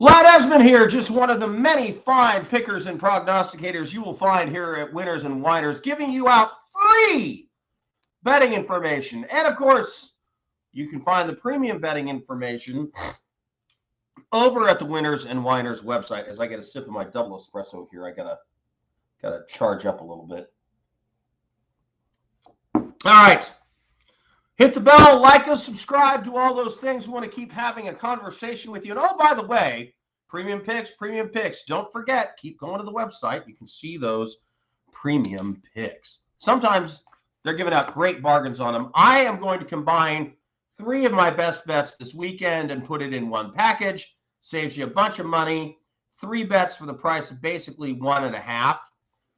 Lad Esmond here, just one of the many fine pickers and prognosticators you will find here at Winners and Winers, giving you out free betting information. And of course, you can find the premium betting information over at the Winners and Winers website. As I get a sip of my double espresso here, I gotta charge up a little bit. All right. Hit the bell, like us, subscribe, do all those things. We want to keep having a conversation with you. And oh, by the way, premium picks. Don't forget, keep going to the website. You can see those premium picks. Sometimes they're giving out great bargains on them. I am going to combine 3 of my best bets this weekend and put it in one package. Saves you a bunch of money. 3 bets for the price of basically 1.5.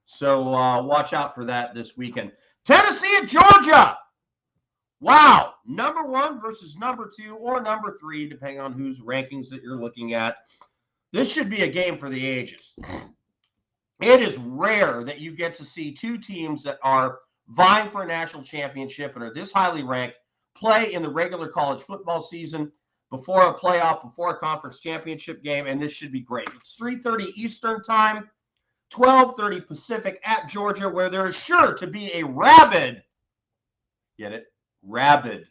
So watch out for that this weekend. Tennessee at Georgia. Wow, number 1 versus number 2 or number 3, depending on whose rankings that you're looking at. This should be a game for the ages. It is rare that you get to see 2 teams that are vying for a national championship and are this highly ranked play in the regular college football season before a playoff, before a conference championship game, and this should be great. It's 3:30 Eastern time, 12:30 Pacific at Georgia, where there is sure to be a rabid, get it? Rabid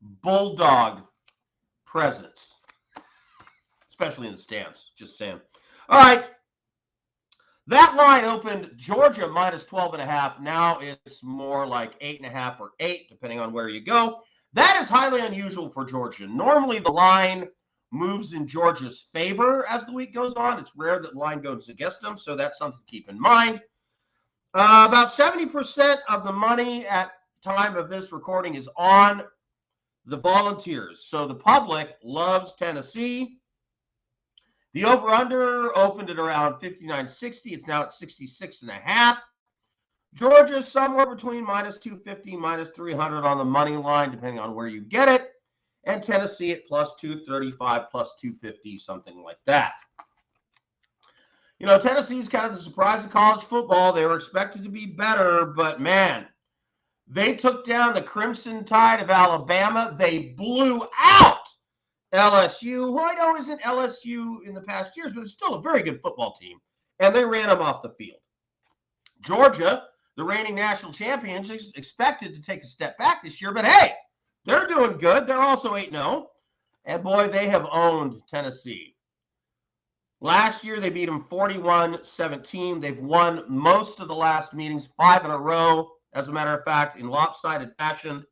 bulldog presence, especially in the stands. Just saying. All right. That line opened Georgia minus 12.5. Now it's more like 8.5 or 8, depending on where you go. That is highly unusual for Georgia. Normally, the line moves in Georgia's favor as the week goes on. It's rare that the line goes against them, so that's something to keep in mind. About 70% of the money at time of this recording is on the Volunteers. So the public loves Tennessee. The over-under opened at around 59.60. It's now at 66.5. Georgia somewhere between minus 250, minus 300 on the money line, depending on where you get it. And Tennessee at plus 235, plus 250, something like that. You know, Tennessee's kind of the surprise of college football. They were expected to be better, but man, they took down the Crimson Tide of Alabama. They blew out LSU, who I know isn't LSU in the past years, but it's still a very good football team. And they ran them off the field. Georgia, the reigning national champions, is expected to take a step back this year, but hey, they're doing good. They're also 8-0. And boy, they have owned Tennessee. Last year, they beat them 41-17. They've won most of the last meetings, 5 in a row, as a matter of fact, in lopsided fashion.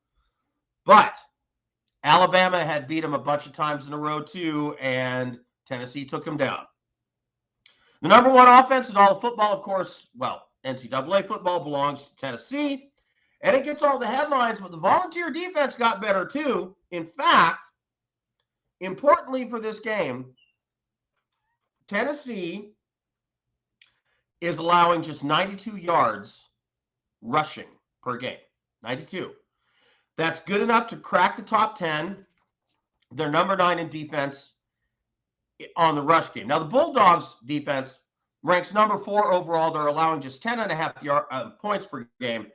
But Alabama had beat them a bunch of times in a row, too, and Tennessee took them down. The number 1 offense in all of football, of course, well, NCAA football belongs to Tennessee, and it gets all the headlines, but the Volunteer defense got better, too. In fact, importantly for this game, Tennessee is allowing just 92 yards rushing per game. 92. That's good enough to crack the top 10. They're number 9 in defense on the rush game. Now, the Bulldogs defense ranks number 4 overall. They're allowing just 10.5 points per game.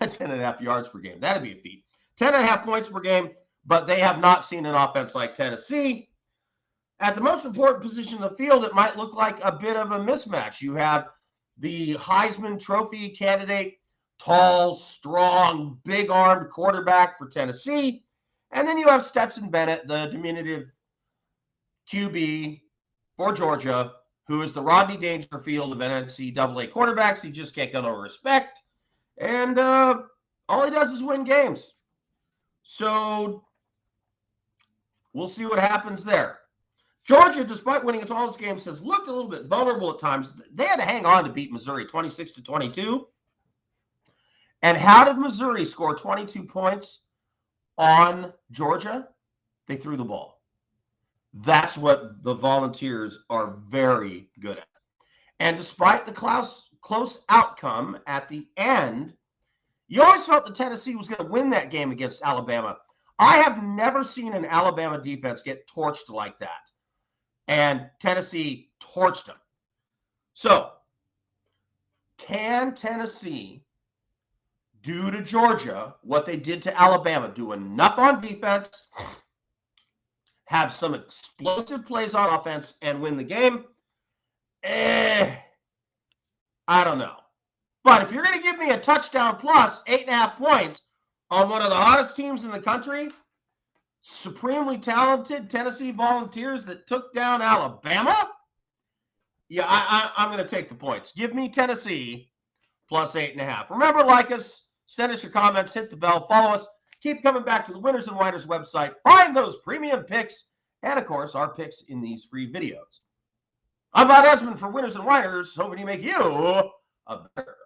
10.5 yards per game. That'd be a feat. 10.5 points per game, but they have not seen an offense like Tennessee. At the most important position in the field, it might look like a bit of a mismatch. You have the Heisman Trophy candidate, tall, strong, big-armed quarterback for Tennessee. And then you have Stetson Bennett, the diminutive QB for Georgia, who is the Rodney Dangerfield of NCAA quarterbacks. He just can't get no respect. And all he does is win games. So we'll see what happens there. Georgia, despite winning all its games, has looked a little bit vulnerable at times. They had to hang on to beat Missouri 26-22. And how did Missouri score 22 points on Georgia? They threw the ball. That's what the Volunteers are very good at. And despite the close outcome at the end, you always felt that Tennessee was going to win that game against Alabama. I have never seen an Alabama defense get torched like that. And Tennessee torched them. So, can Tennessee do to Georgia what they did to Alabama? Do enough on defense, have some explosive plays on offense, and win the game? I don't know. But if you're going to give me a touchdown plus 8.5 points on one of the hottest teams in the country, supremely talented Tennessee Volunteers that took down Alabama, yeah, I'm going to take the points. Give me Tennessee plus 8.5. Remember, like us, send us your comments, hit the bell, follow us. Keep coming back to the Winners and Whiners website. Find those premium picks and, of course, our picks in these free videos. I'm Esmond for Winners and Whiners, hoping to make you a better